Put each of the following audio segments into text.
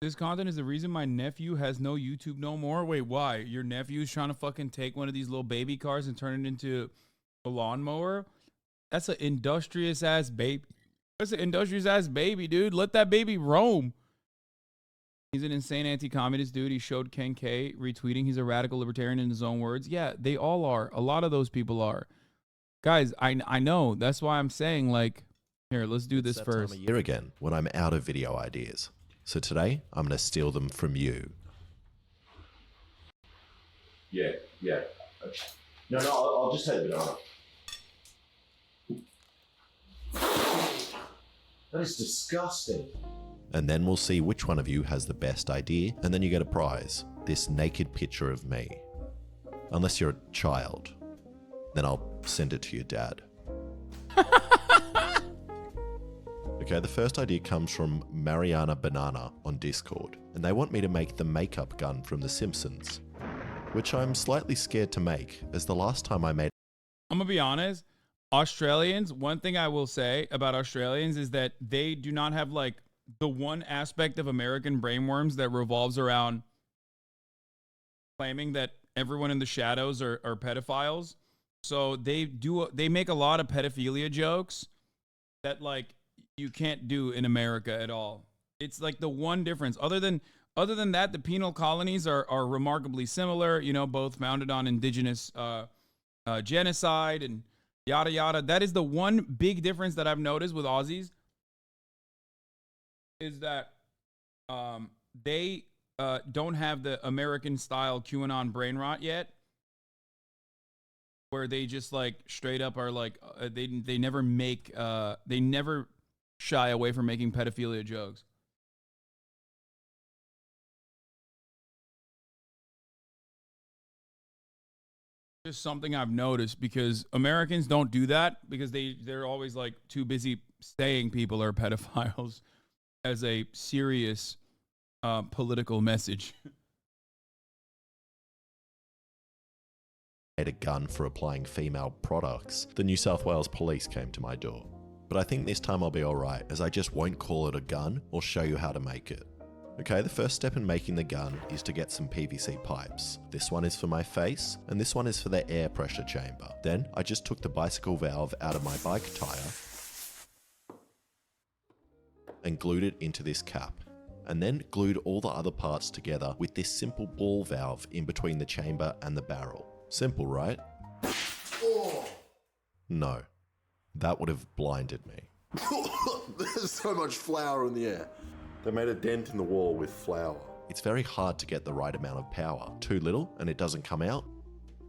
This content is the reason my nephew has no YouTube no more. Wait, why? Your nephew's trying to fucking take one of these little baby cars and turn it into a lawnmower? That's an industrious ass baby. That's an industrious ass baby, dude. Let that baby roam. He's an insane anti-communist dude. He showed Ken K retweeting. He's a radical libertarian in his own words. Yeah, they all are. A lot of those people are. Guys, I know. That's why I'm saying, like, here, let's do this first. Time of year again when I'm out of video ideas. So today, I'm going to steal them from you. Yeah. No, I'll just take the banana. That is disgusting. And then we'll see which one of you has the best idea, and then you get a prize. This naked picture of me. Unless you're a child. Then I'll send it to your dad. Okay, the first idea comes from Mariana Banana on Discord, and they want me to make the makeup gun from The Simpsons, which I'm slightly scared to make, as the last time I made... I'm gonna be honest, Australians, one thing I will say about Australians is that they do not have, like, the one aspect of American brainworms that revolves around claiming that everyone in the shadows are pedophiles. So they make a lot of pedophilia jokes that, like, you can't do in America at all. It's like the one difference. Other than that, the penal colonies are remarkably similar, you know, both founded on indigenous genocide and yada yada. That is the one big difference that I've noticed with Aussies, is that they don't have the American style QAnon brain rot yet, where they just, like, straight up are like they never make they never shy away from making pedophilia jokes. Just something I've noticed, because Americans don't do that, because they're always, like, too busy saying people are pedophiles as a serious political message. ...made a gun for applying female products, the New South Wales police came to my door. But I think this time I'll be alright, as I just won't call it a gun or show you how to make it. Okay, the first step in making the gun is to get some PVC pipes. This one is for my face, and this one is for the air pressure chamber. Then, I just took the bicycle valve out of my bike tire and glued it into this cap. And then glued all the other parts together with this simple ball valve in between the chamber and the barrel. Simple, right? No. That would have blinded me. There's so much flour in the air. They made a dent in the wall with flour. It's very hard to get the right amount of power. Too little and it doesn't come out,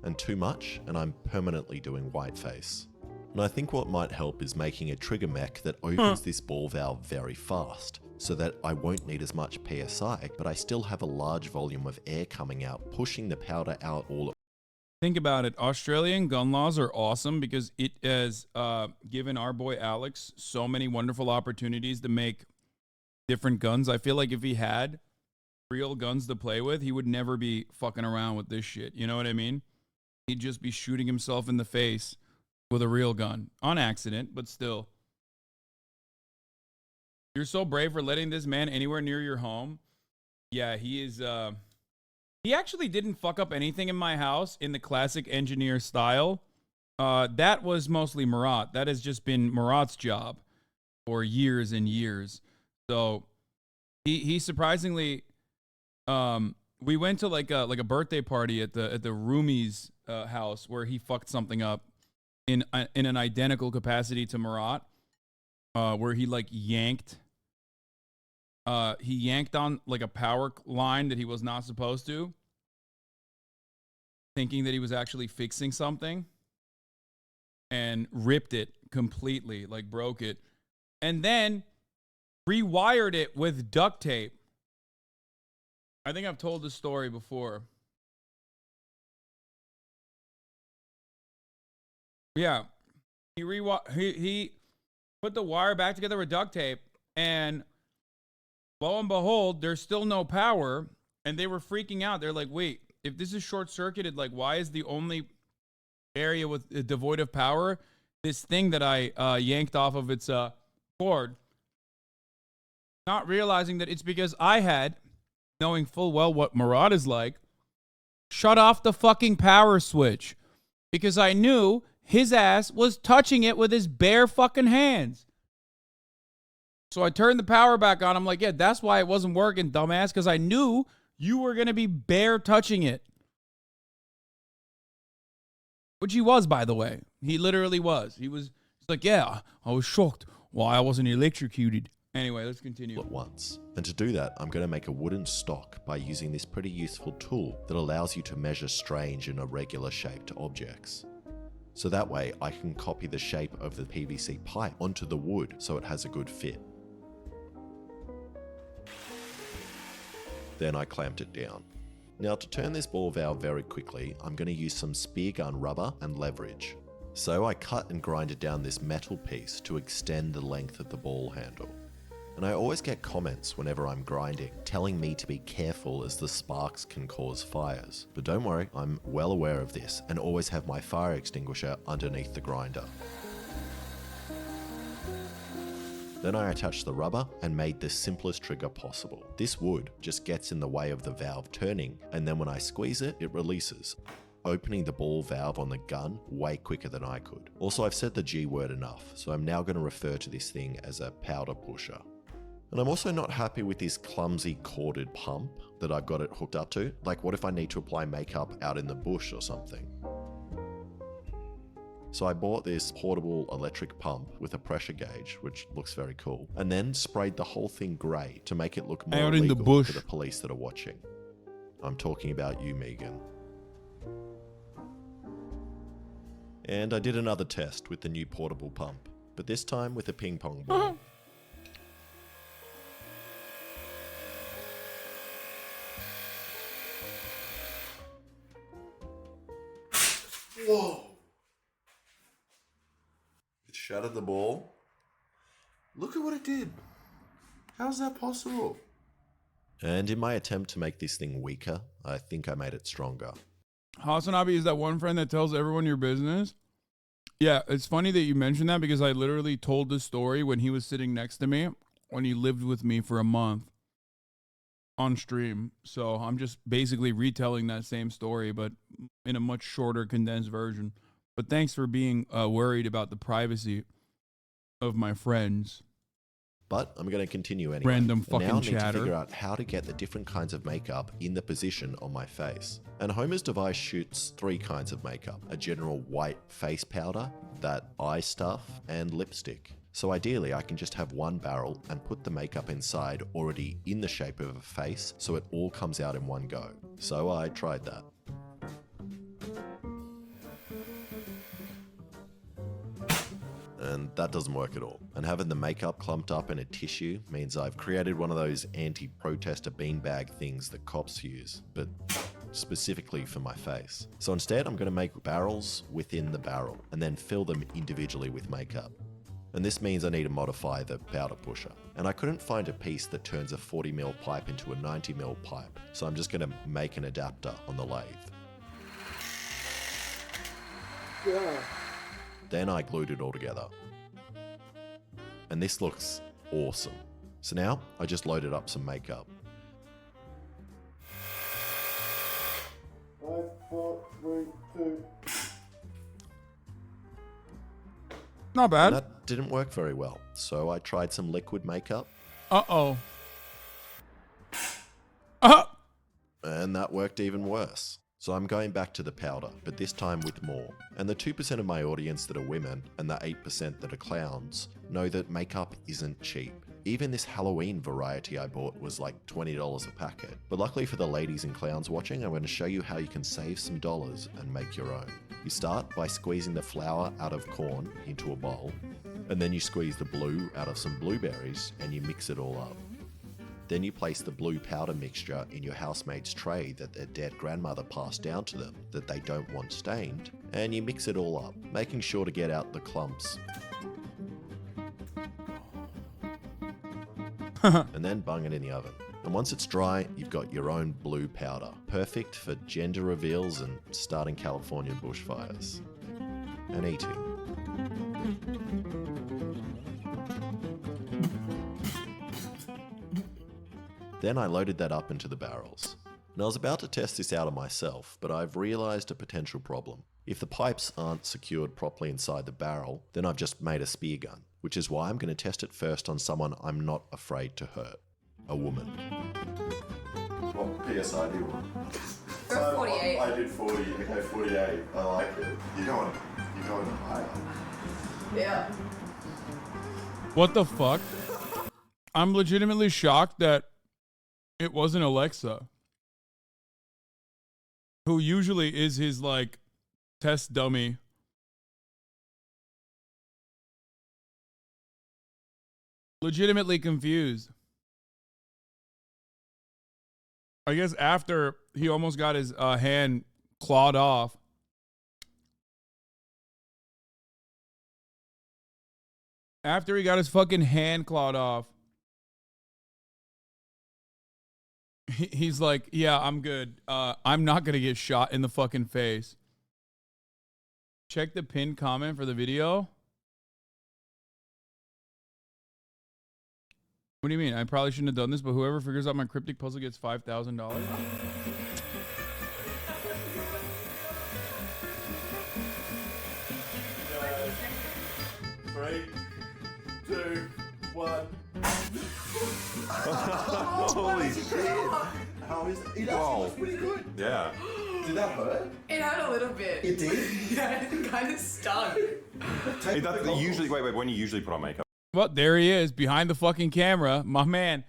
and too much and I'm permanently doing whiteface. And I think what might help is making a trigger mech that opens this ball valve very fast, so that I won't need as much PSI, but I still have a large volume of air coming out, pushing the powder out all at Think about it. Australian gun laws are awesome because it has given our boy Alex so many wonderful opportunities to make different guns. I feel like if he had real guns to play with, he would never be fucking around with this shit. You know what I mean? He'd just be shooting himself in the face with a real gun. On accident, but still. You're so brave for letting this man anywhere near your home. Yeah, he is... He actually didn't fuck up anything in my house in the classic engineer style. That was mostly Murat. That has just been Murat's job for years and years. So he surprisingly, we went to like a birthday party at the Rumi's house where he fucked something up in an identical capacity to Murat, where he like yanked. He yanked on like a power line that he was not supposed to, thinking that he was actually fixing something, and ripped it completely, like broke it, and then rewired it with duct tape. I think I've told this story before. Yeah, he put the wire back together with duct tape, and lo and behold, there's still no power, and they were freaking out. They're like, wait, if this is short-circuited, like, why is the only area with devoid of power this thing that I yanked off of its cord? Not realizing that it's because I had knowing full well what Murad is like, shut off the fucking power switch because I knew his ass was touching it with his bare fucking hands. So I turned the power back on. I'm like, yeah, that's why it wasn't working, dumbass, because I knew you were going to be bare touching it. Which he was, by the way. He literally was. He's like, yeah, I was shocked why I wasn't electrocuted. Anyway, let's continue. At once. And to do that, I'm going to make a wooden stock by using this pretty useful tool that allows you to measure strange and irregular shaped objects. So that way I can copy the shape of the PVC pipe onto the wood so it has a good fit. Then I clamped it down. Now to turn this ball valve very quickly, I'm going to use some spear gun rubber and leverage. So I cut and grinded down this metal piece to extend the length of the ball handle. And I always get comments whenever I'm grinding telling me to be careful as the sparks can cause fires. But don't worry, I'm well aware of this and always have my fire extinguisher underneath the grinder. Then I attached the rubber and made the simplest trigger possible. This wood just gets in the way of the valve turning, and then when I squeeze it, it releases, opening the ball valve on the gun way quicker than I could. Also, I've said the G word enough, so I'm now going to refer to this thing as a powder pusher. And I'm also not happy with this clumsy corded pump that I've got it hooked up to. Like, what if I need to apply makeup out in the bush or something? So I bought this portable electric pump with a pressure gauge, which looks very cool, and then sprayed the whole thing grey to make it look more out in the illegal bush to the police that are watching. I'm talking about you, Megan. And I did another test with the new portable pump, but this time with a ping pong ball. Whoa! It shattered the ball. Look at what it did. How's that possible? And in my attempt to make this thing weaker, I think I made it stronger. HasanAbi is that one friend that tells everyone your business. Yeah, it's funny that you mentioned that because I literally told this story when he was sitting next to me, when he lived with me for a month on stream. So I'm just basically retelling that same story, but in a much shorter, condensed version. But thanks for being worried about the privacy of my friends. But I'm going to continue anyway. Random And now I fucking need chatter. to figure out how to get the different kinds of makeup in the position on my face. And Homer's device shoots 3 kinds of makeup: a general white face powder, that eye stuff, and lipstick. So ideally I can just have one barrel and put the makeup inside already in the shape of a face so it all comes out in one go. So I tried that. And that doesn't work at all. And having the makeup clumped up in a tissue means I've created one of those anti-protester beanbag things that cops use, but specifically for my face. So instead I'm going to make barrels within the barrel and then fill them individually with makeup. And this means I need to modify the powder pusher. And I couldn't find a piece that turns a 40mm pipe into a 90mm pipe, so I'm just going to make an adapter on the lathe. Yeah. Then I glued it all together. And this looks awesome. So now I just loaded up some makeup. 5, 4, 3, 2. Not bad. And that didn't work very well, so I tried some liquid makeup, Uh-oh. and that worked even worse. So I'm going back to the powder, but this time with more. And the 2% of my audience that are women and the 8% that are clowns know that makeup isn't cheap. Even this Halloween variety I bought was like $20 a packet. But luckily for the ladies and clowns watching, I'm going to show you how you can save some dollars and make your own. You start by squeezing the flour out of corn into a bowl, and then you squeeze the blue out of some blueberries and you mix it all up. Then you place the blue powder mixture in your housemate's tray that their dead grandmother passed down to them that they don't want stained, and you mix it all up, making sure to get out the clumps. And then bung it in the oven. And once it's dry, you've got your own blue powder, perfect for gender reveals and starting California bushfires. And eating. Then I loaded that up into the barrels. And I was about to test this out on myself, but I've realized a potential problem. If the pipes aren't secured properly inside the barrel, then I've just made a spear gun, which is why I'm going to test it first on someone I'm not afraid to hurt. A woman. What PSI do you want? 48. I did 40. Okay, 48. I like it. You're going higher. Yeah. What the fuck? I'm legitimately shocked that it wasn't Alexa, who usually is his like test dummy. Legitimately confused. I guess after he almost got his hand clawed off. After he got his fucking hand clawed off. He's like, yeah, I'm good. I'm not going to get shot in the fucking face. Check the pinned comment for the video. What do you mean? I probably shouldn't have done this, but whoever figures out my cryptic puzzle gets $5,000. 3, 2, 1. Holy shit! How is it? It actually was pretty good. Yeah. Did that hurt? It hurt a little bit. It did? Yeah, it kind of stung. When you usually put on makeup. Well, there he is behind the fucking camera. My man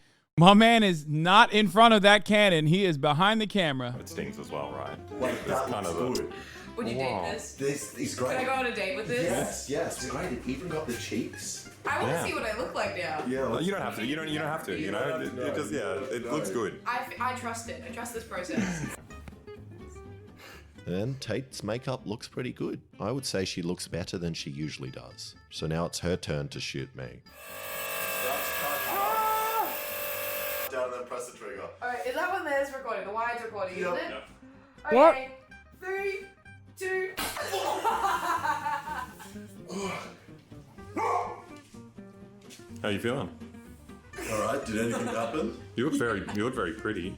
is not in front of that cannon. He is behind the camera. It stings as well, right? Like, that kind looks of good. Would you date this? This is great. Can I go on a date with this? Yes, it's great. It even got the cheeks. I want to Yeah. see what I look like now. Yeah, You don't have to. You don't have to. You know, it just it looks good. I trust it. I trust this process. And Tate's makeup looks pretty good. I would say she looks better than she usually does. So now it's her turn to shoot me. Down and then press the trigger. Alright, is that one there's recording? The wide's recording, isn't it? Yep. What? Okay. 3, 2, How you feeling? Alright, did anything happen? You look very pretty.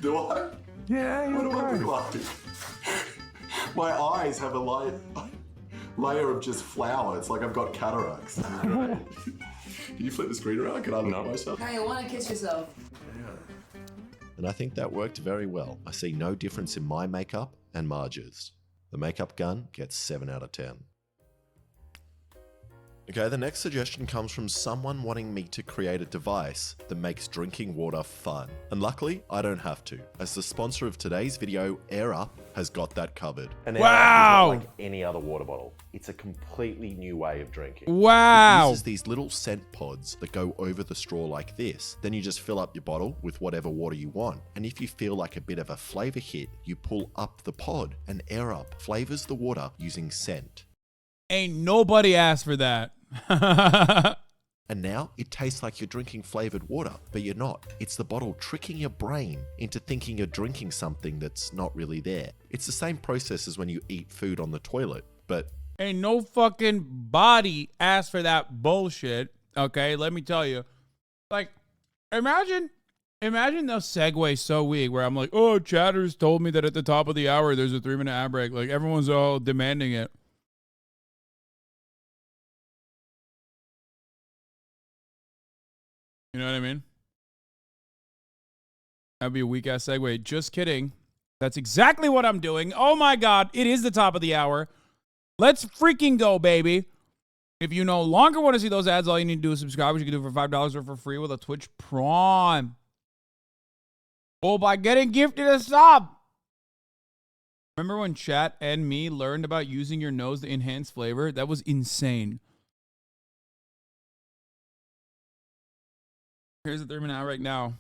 Do I? Yeah, What do I look like? My eyes have a layer of just flour. It's like I've got cataracts. Can you flip the screen around? Can I look at myself? Now you want to kiss yourself. And I think that worked very well. I see no difference in my makeup and Marge's. The makeup gun gets 7 out of 10. Okay, the next suggestion comes from someone wanting me to create a device that makes drinking water fun. And luckily, I don't have to, as the sponsor of today's video, Air Up, has got that covered. And Wow. It's not like any other water bottle. It's a completely new way of drinking. It Wow. uses these little scent pods that go over the straw like this. Then you just fill up your bottle with whatever water you want. And if you feel like a bit of a flavor hit, you pull up the pod and Air Up flavors the water using scent. Ain't nobody asked for that. And now it tastes like you're drinking flavored water, but you're not. It's the bottle tricking your brain into thinking you're drinking something that's not really there. It's the same process as when you eat food on the toilet, but Ain't no fucking body asked for that bullshit. Okay, let me tell you. Like, imagine the segue so weak where I'm like, oh, Chatters told me that at the top of the hour there's a 3-minute ad break. Like, everyone's all demanding it. You know what I mean? That'd be a weak ass segue. Just kidding. That's exactly what I'm doing. Oh my God, it is the top of the hour. Let's freaking go, baby. If you no longer want to see those ads, all you need to do is subscribe, which you can do for $5 or for free with a Twitch Prime. Or by getting gifted a sub. Remember when Chat and me learned about using your nose to enhance flavor? That was insane. Here's the 3-minute ad right now.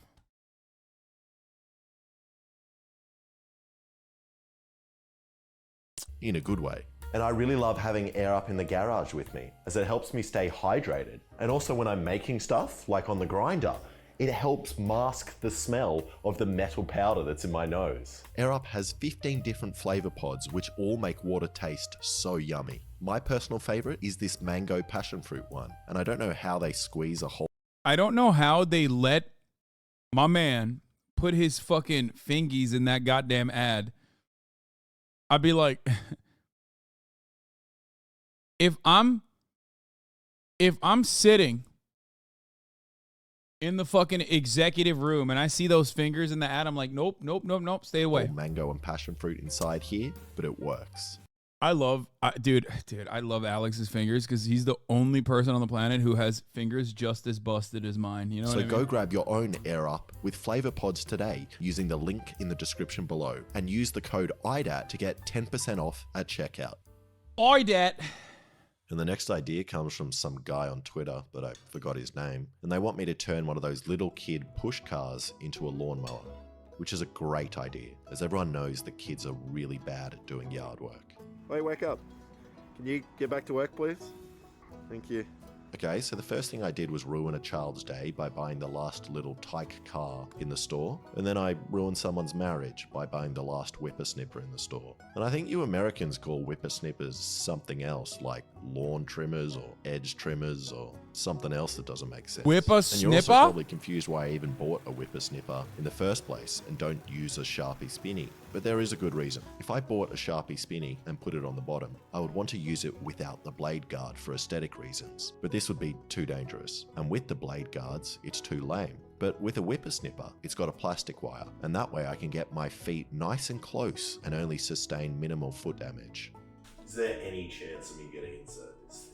in a good way. And I really love having Air Up in the garage with me, as it helps me stay hydrated. And also when I'm making stuff, like on the grinder, it helps mask the smell of the metal powder that's in my nose. Air Up has 15 different flavor pods which all make water taste so yummy. My personal favorite is this mango passion fruit one, and I don't know how they squeeze a whole I don't know how they let my man put his fucking fingies in that goddamn ad, I'd be like, if I'm sitting in the fucking executive room and I see those fingers in the ad, I'm like, nope, stay away. Mango and passion fruit inside here, but it works. Dude, I love Alex's fingers because he's the only person on the planet who has fingers just as busted as mine. You know what I mean? So go grab your own Air Up with flavor pods today using the link in the description below and use the code IDAT to get 10% off at checkout. IDAT. And the next idea comes from some guy on Twitter, but I forgot his name, and they want me to turn one of those little kid push cars into a lawnmower, which is a great idea, as everyone knows that kids are really bad at doing yard work. Wait, wake up. Can you get back to work, please? Thank you. Okay, so the first thing I did was ruin a child's day by buying the last little tyke car in the store, and then I ruined someone's marriage by buying the last whippersnipper in the store. And I think you Americans call whippersnippers something else, like lawn trimmers or edge trimmers or something else that doesn't make sense. Whippersnipper? And you're also probably confused why I even bought a whippersnipper in the first place and don't use a Sharpie Spinny. But there is a good reason. If I bought a Sharpie Spinny and put it on the bottom, I would want to use it without the blade guard for aesthetic reasons. But this would be too dangerous. And with the blade guards, it's too lame. But with a whippersnipper, it's got a plastic wire, and that way I can get my feet nice and close and only sustain minimal foot damage. Is there any chance of me getting inside this?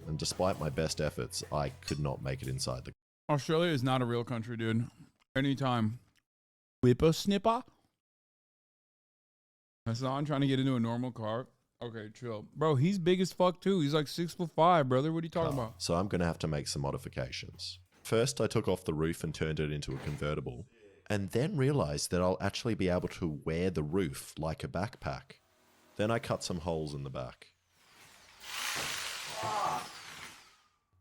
And despite my best efforts, I could not make it inside the... Australia is not a real country, dude. Anytime. Whippersnipper? Hasan trying to get into a normal car. Okay, chill. Bro, he's big as fuck too. He's like 6'5", brother. What are you talking about? So I'm going to have to make some modifications. First, I took off the roof and turned it into a convertible, and then realized that I'll actually be able to wear the roof like a backpack. Then I cut some holes in the back.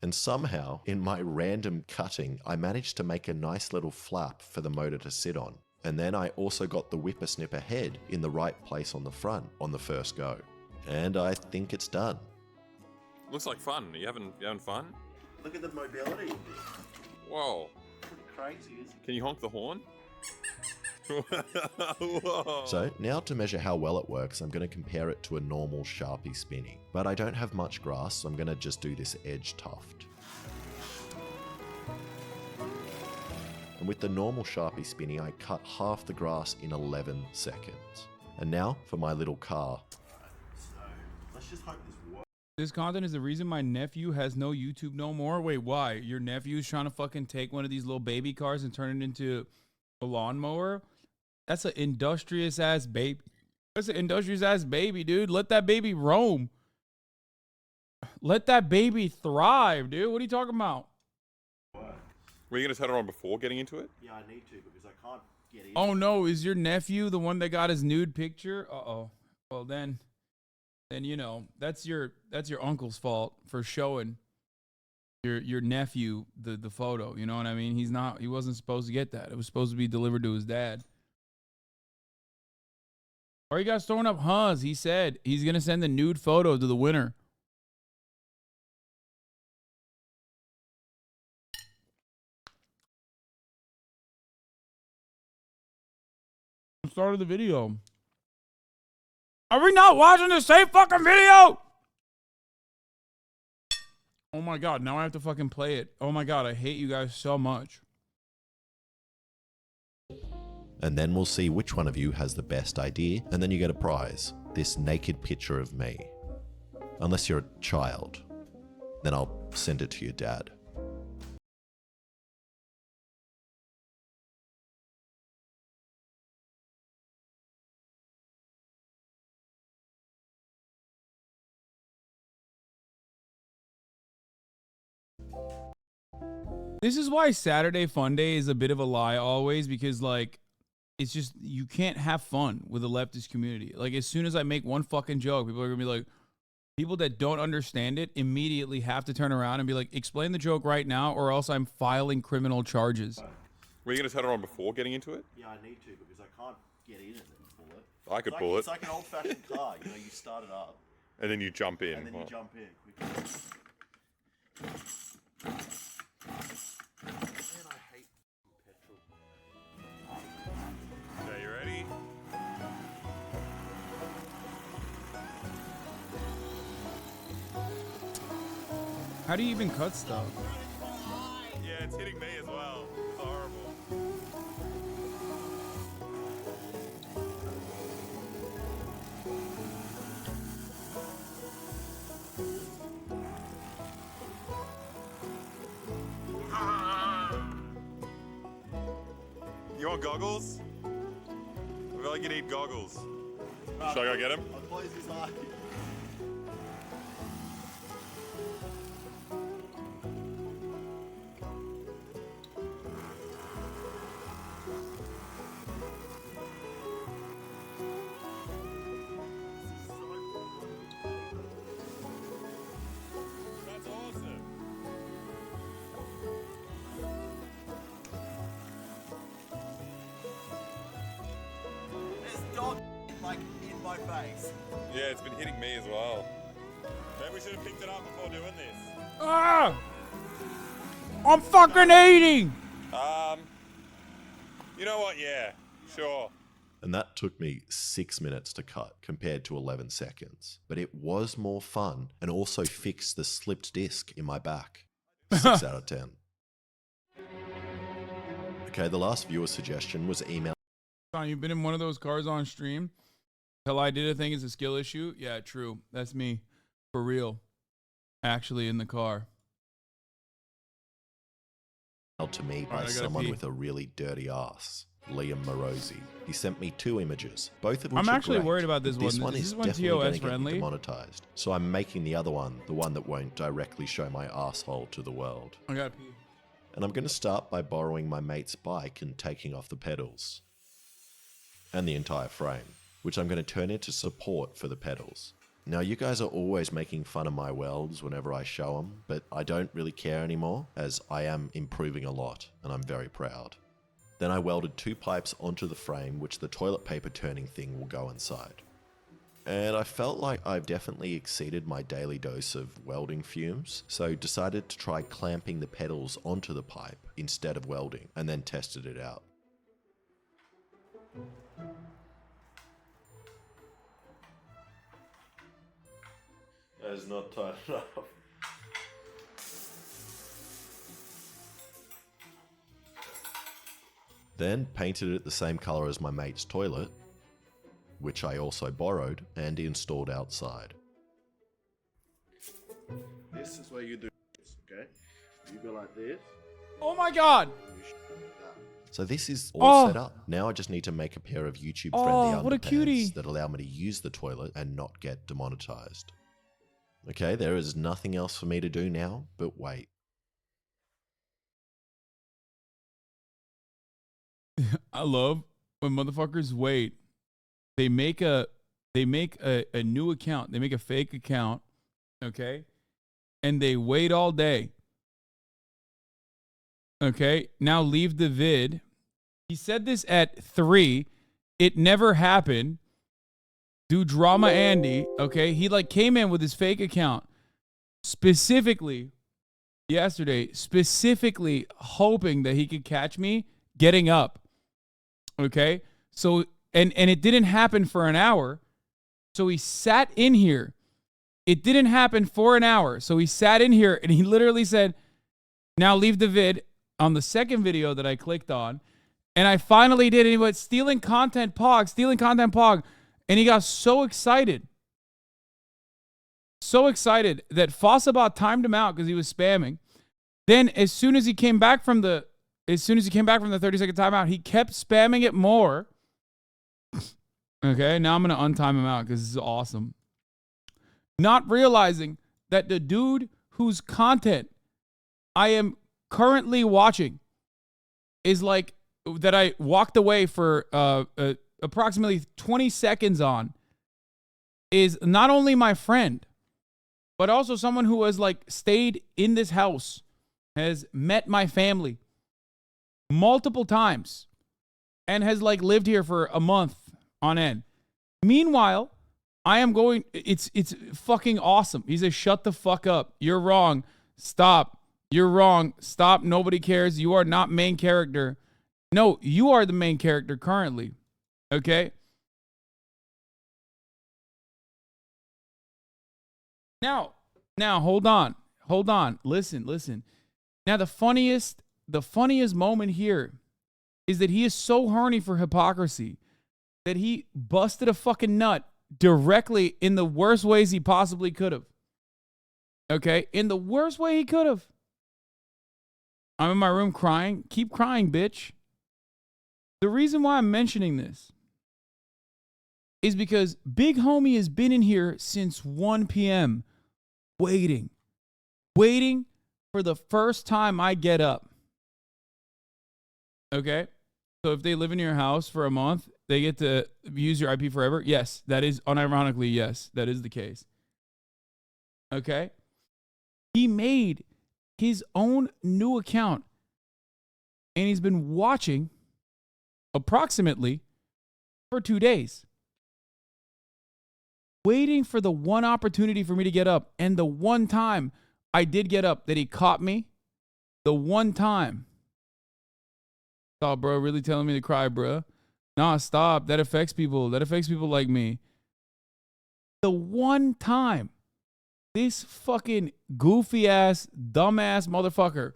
And somehow, in my random cutting, I managed to make a nice little flap for the motor to sit on. And then I also got the whippersnipper head in the right place on the front on the first go. And I think it's done. Looks like fun. You having fun? Look at the mobility. Whoa. Pretty crazy, isn't it? Can you honk the horn? Whoa. So now to measure how well it works, I'm going to compare it to a normal Sharpie Spinny. But I don't have much grass, so I'm going to just do this edge tuft. And with the normal Sharpie Spinny, I cut half the grass in 11 seconds. And now for my little car. So, let's just hope this works. This content is the reason my nephew has no YouTube no more. Wait, why? Your nephew's trying to fucking take one of these little baby cars and turn it into a lawnmower? That's an industrious ass baby. That's an industrious ass baby, dude. Let that baby roam. Let that baby thrive, dude. What are you talking about? Were you going to turn it on before getting into it? Yeah, I need to because I can't get in. Oh no, is your nephew the one that got his nude picture? Uh-oh. Well then you know, that's your uncle's fault for showing your nephew the photo. You know what I mean? He wasn't supposed to get that. It was supposed to be delivered to his dad. Why are you guys throwing up huhs? He said he's gonna send the nude photo to the winner. Started the video. Are we not watching the same fucking video? Oh my god, now I have to fucking play it. Oh my god, I hate you guys so much. And then we'll see which one of you has the best idea, and then you get a prize. This naked picture of me. Unless you're a child. Then I'll send it to your dad. This is why Saturday Fun Day is a bit of a lie always, because like it's just you can't have fun with the leftist community. Like as soon as I make one fucking joke, people are gonna be like, people that don't understand it immediately have to turn around and be like, explain the joke right now or else I'm filing criminal charges. Were you going to turn it on before getting into it? Yeah, I need to because I can't get in it and pull it. I could pull it. It's like an old-fashioned car. You know, you start it up And then you jump in. and then you jump in. Man, I hate petrol. Okay, you ready? How do you even cut stuff? Yeah, it's hitting me as well. It's horrible. You want goggles? I feel like you need goggles. Should I go get him? I'll close his eye. That's awesome. There's dog like in my face. Yeah, it's been hitting me as well. Maybe we should have picked it up before doing this. Ah! I'm fucking eating! You know what? Yeah, sure. And that took me 6 minutes to cut compared to 11 seconds. But it was more fun and also fixed the slipped disc in my back. 6 out of 10. Okay, the last viewer suggestion was email. You've been in one of those cars on stream? Till I did a thing is a skill issue? Yeah, true. That's me. For real. Actually in the car. To me by Alright, I gotta someone pee. with a really dirty ass, Liam Morosi. He sent me 2 images, both of which I'm are actually great. worried about this This one. one Is is this one definitely TOS going to get friendly? me demonetized. So I'm making the other one, the one that won't directly show my asshole to the world. I gotta pee. And I'm going to start by borrowing my mate's bike and taking off the pedals. And the entire frame, which I'm going to turn into support for the pedals. Now, you guys are always making fun of my welds whenever I show them, but I don't really care anymore, as I am improving a lot, and I'm very proud. Then I welded 2 pipes onto the frame, which the toilet paper turning thing will go inside. And I felt like I've definitely exceeded my daily dose of welding fumes, so decided to try clamping the pedals onto the pipe instead of welding, and then tested it out. That is not tight enough. Then painted it the same color as my mate's toilet, which I also borrowed and installed outside. This is where you do this, okay? You go like this. Oh my god! You that. So this is all Oh. set up. Now I just need to make a pair of YouTube-friendly Oh, what a cutie. underpants that allow me to use the toilet and not get demonetized. Okay, there is nothing else for me to do now, but wait. I love when motherfuckers wait. They make a new account. They make a fake account, okay? And they wait all day. Okay? Now leave the vid. He said this at 3. It never happened. Do drama Andy, okay? He like came in with his fake account specifically yesterday, specifically hoping that he could catch me getting up. Okay? So and it didn't happen for an hour. So he sat in here. It didn't happen for an hour. So he sat in here and he literally said, "Now leave the vid," on the second video that I clicked on. And I finally did. And he went, stealing content pog. And he got so excited. So excited that Fossabot timed him out because he was spamming. Then as soon as he came back from the 30-second timeout, he kept spamming it more. Okay, now I'm going to untime him out because this is awesome. Not realizing that the dude whose content I am currently watching is like, that I walked away for approximately 20 seconds on, is not only my friend, but also someone who has like stayed in this house, has met my family multiple times, and has like lived here for a month on end. Meanwhile, I am going, it's fucking awesome. He says, shut the fuck up. You're wrong. Stop. You're wrong. Stop. Nobody cares. You are not main character. No, you are the main character currently. Okay? Now, hold on. Hold on. Listen. Now, the funniest moment here is that he is so horny for hypocrisy that he busted a fucking nut directly in the worst ways he possibly could have. Okay? In the worst way he could have. I'm in my room crying. Keep crying, bitch. The reason why I'm mentioning this is because Big Homie has been in here since 1 p.m. waiting for the first time I get up. Okay? So if they live in your house for a month, they get to use your IP forever? Yes, that is unironically, yes, that is the case. Okay? He made his own new account and he's been watching approximately for 2 days. Waiting for the one opportunity for me to get up. And the one time I did get up that he caught me, the one time. Stop, bro. Really telling me to cry, bro. Nah, stop. That affects people. That affects people like me. The one time this fucking goofy ass, dumbass motherfucker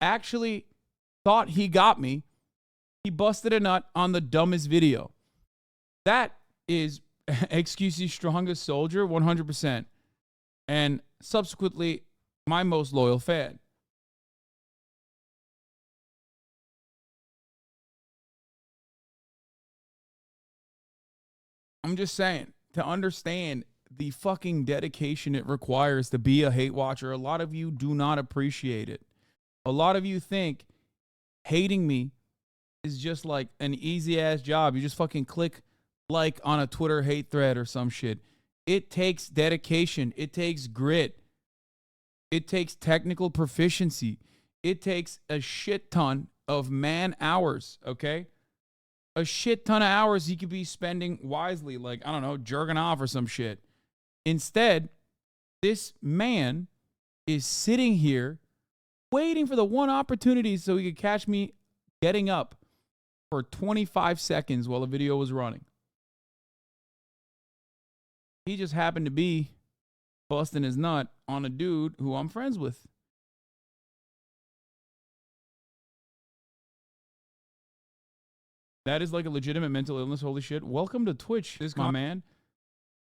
actually thought he got me, he busted a nut on the dumbest video. That is XQC's strongest soldier, 100%. And subsequently, my most loyal fan. I'm just saying, to understand the fucking dedication it requires to be a hate watcher, a lot of you do not appreciate it. A lot of you think hating me is just like an easy ass job. You just fucking click like on a Twitter hate thread or some shit. It takes dedication. It takes grit. It takes technical proficiency. It takes a shit ton of man hours, okay? A shit ton of hours he could be spending wisely, like, I don't know, jerking off or some shit. Instead, this man is sitting here waiting for the one opportunity so he could catch me getting up for 25 seconds while the video was running. He just happened to be busting his nut on a dude who I'm friends with. That is like a legitimate mental illness. Holy shit. Welcome to Twitch, my man.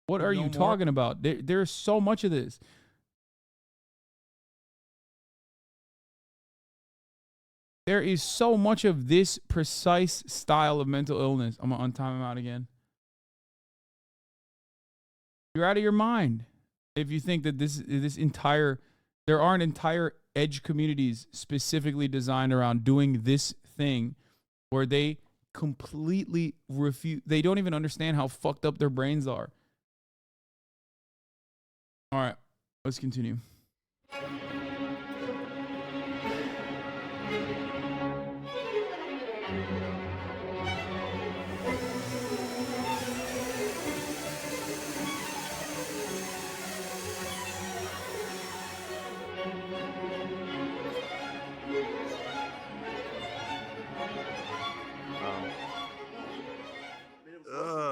What are you talking about? There's so much of this. There is so much of this precise style of mental illness. I'm going to untime him out again. You're out of your mind if you think that there aren't entire edge communities specifically designed around doing this thing where they completely refuse. They don't even understand how fucked up their brains are. All right, let's continue.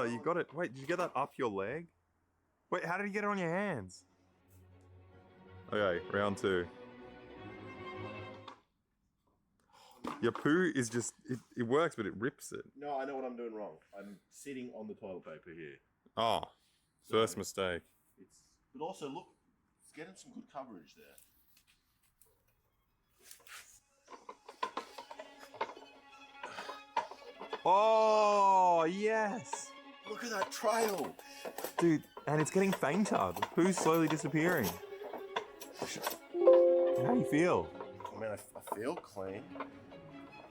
You got it. Wait, did you get that up your leg? Wait, how did you get it on your hands? Okay, round 2. Your poo is just, it works, but it rips it. No, I know what I'm doing wrong. I'm sitting on the toilet paper here. Oh, first mistake. But also, look, it's getting some good coverage there. Oh, yes! Look at that trail! Dude, and it's getting fainter. The poo's slowly disappearing. How do you feel? I mean, I feel clean.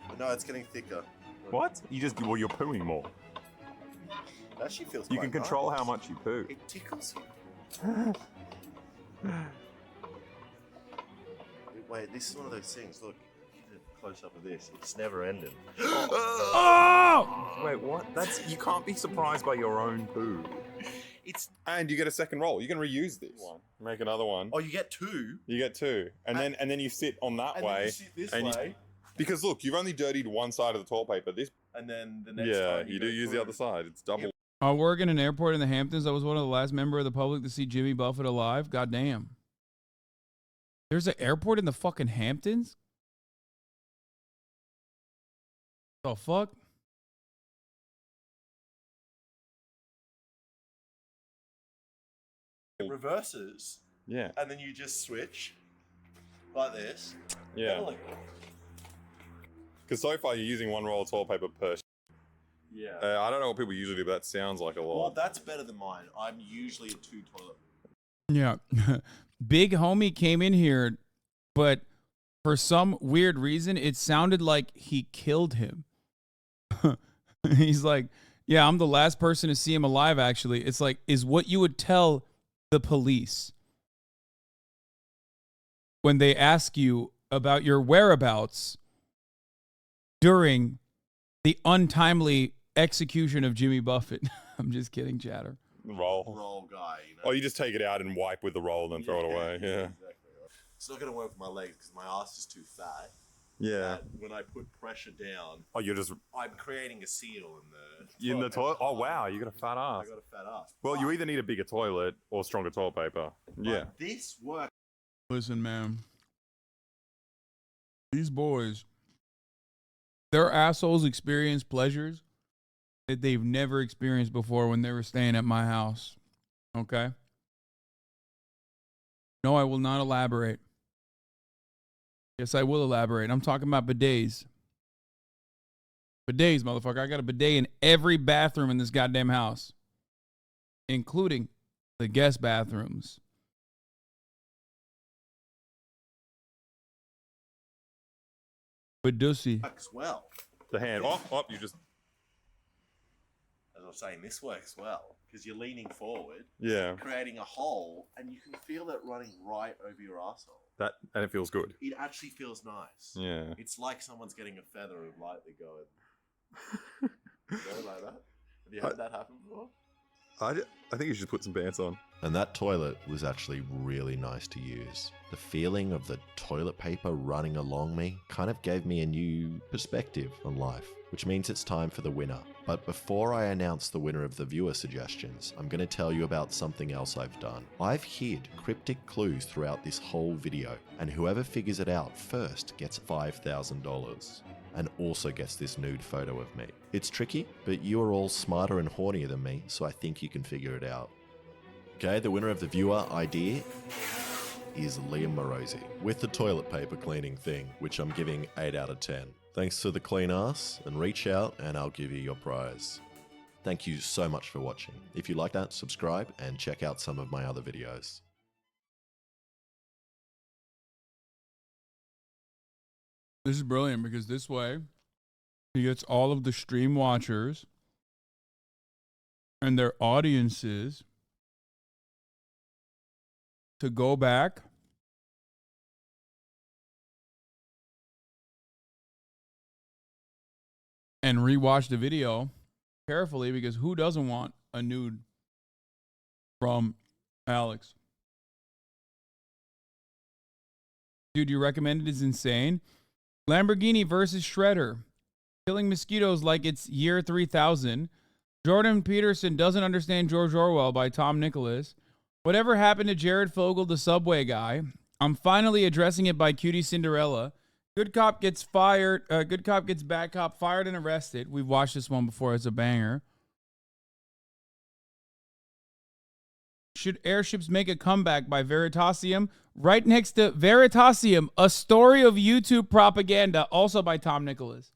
But no, it's getting thicker. What? You're pooing more. It actually feels You quite can control nice. how much you poo. It tickles you. Wait, this is one of those things. Look, close up of this. It's never ending. Oh! Wait, what? You can't be surprised by your own poo. And you get a second roll. You can reuse this. Make another one. Oh, you get two? You get two. And then you sit on that And way. then you sit this way. Because look, you've only dirtied one side of the toilet paper. And then the next time you do use the other side. It's double. I work in an airport in the Hamptons. I was one of the last member of the public to see Jimmy Buffett alive. God damn. There's an airport in the fucking Hamptons? The fuck? It reverses. Yeah. And then you just switch like this. Yeah. Because so far you're using one roll of toilet paper per. Yeah. I don't know what people usually do, but that sounds like a lot. Well, that's better than mine. I'm usually a 2 toilet. Yeah. Big homie came in here, but for some weird reason, it sounded like he killed him. He's like, yeah, I'm the last person to see him alive, actually. It's like, is what you would tell the police when they ask you about your whereabouts during the untimely execution of Jimmy Buffett. I'm just kidding, chatter. Roll guy, you know. Oh, you just take it out and wipe with the roll and then throw it away. Yeah. Exactly. It's not going to work with my legs because my ass is too fat. Yeah. And when I put pressure down, Oh, you're just I'm creating a seal in the toilet. Oh wow, you got a fat I ass. got a fat ass. Well, you either need a bigger toilet or stronger toilet paper. Yeah. But this works. Listen, man. These boys, their assholes experience pleasures that they've never experienced before when they were staying at my house. Okay? No, I will not elaborate. Yes, I will elaborate. I'm talking about bidets. Bidets, motherfucker. I got a bidet in every bathroom in this goddamn house, including the guest bathrooms. Bidussy. Works well. The hand. You just. As I was saying, this works well because you're leaning forward, Yeah. creating a hole, and you can feel that running right over your asshole. And it feels good. It actually feels nice. Yeah. It's like someone's getting a feather and lightly going. Go like that. Have you had that happen before? I think you should put some pants on. And that toilet was actually really nice to use. The feeling of the toilet paper running along me kind of gave me a new perspective on life, which means it's time for the winner. But before I announce the winner of the viewer suggestions, I'm going to tell you about something else I've done. I've hid cryptic clues throughout this whole video, and whoever figures it out first gets $5,000. And also gets this nude photo of me. It's tricky, but you are all smarter and hornier than me, so I think you can figure it out. Okay, the winner of the viewer idea is Liam Morosi with the toilet paper cleaning thing, which I'm giving 8 out of 10. Thanks to the clean ass, and reach out and I'll give you your prize. Thank you so much for watching. If you like that, subscribe and check out some of my other videos. This is brilliant because this way he gets all of the stream watchers and their audiences to go back and rewatch the video carefully, because who doesn't want a nude from Alex? Dude, you recommended is insane. Lamborghini versus Shredder. Killing mosquitoes like it's year 3000. Jordan Peterson doesn't understand George Orwell by Tom Nicholas. Whatever happened to Jared Fogle, the subway guy? I'm finally addressing it by Cutie Cinderella. Good cop gets fired. Good cop gets bad cop fired and arrested. We've watched this one before. It's a banger. Should airships make a comeback by Veritasium? Right next to Veritasium, a story of YouTube propaganda, also by Tom Nicholas.